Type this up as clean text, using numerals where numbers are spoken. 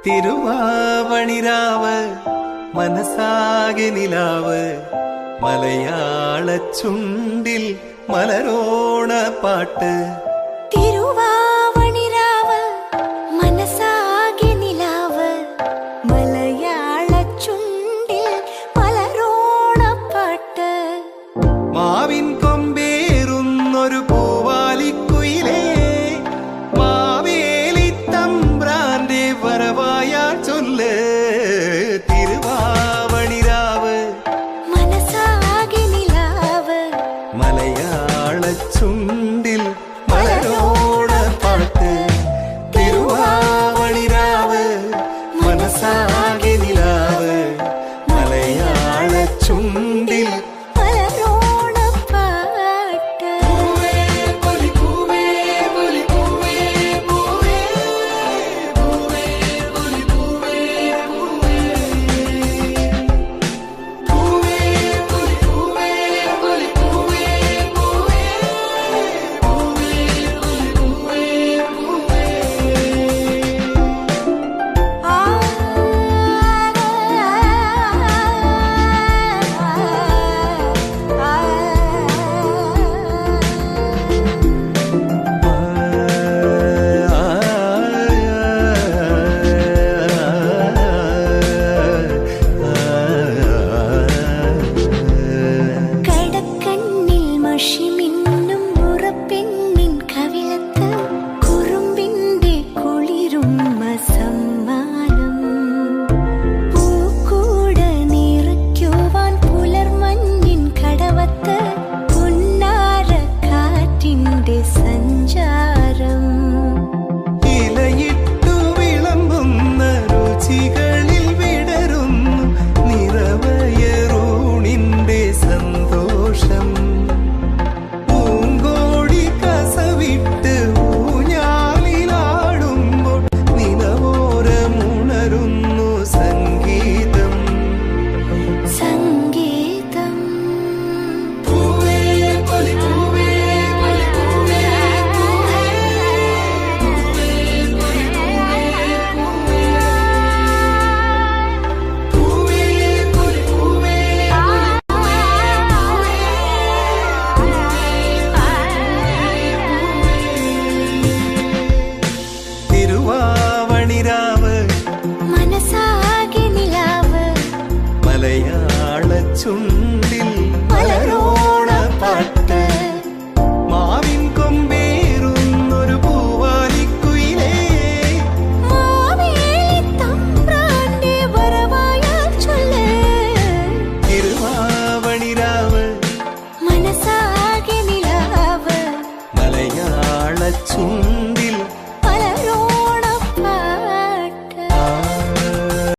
തിരുവാവണിരാവ് മനസാകെ നിലാവ് മലയാള ചുണ്ടിൽ മലരോണ പാട്ട്. തിരുവാവണിരാവ് മനസാകെ നിലാവ് മലയാള ചുണ്ടിൽ മലരോണ പാട്ട്. മാവിൻ കൊമ്പേറുന്നൊരു പൂവാലിക്കുയിലേ മാവേലി തമ്പ്രാന്റെ വരവായാ ചൊല്ല്. തിരുവാവണിരാവ് മനസാകെ നിലാവ് മലയാള ചുണ്ടിൽ മലരോണ പാട്ട്. തിരുവാവണിരാവ് മനസാകെ നിലാവ് മലയാള ചുണ്ടിൽ മലരോണ പാട്ട്. മലയാള ചുണ്ടിൽ മലരോണ പാട്ട്. മാവിൻ കൊമ്പേറുന്നൊരു പൂവാലിക്കുയിലേ മാവേലി തമ്പ്രാന്റെ വരവായാ ചൊല്ല്. തിരുവാവണിരാവ് മനസാകെ നിലാവ് മലയാള ചുണ്ടിൽ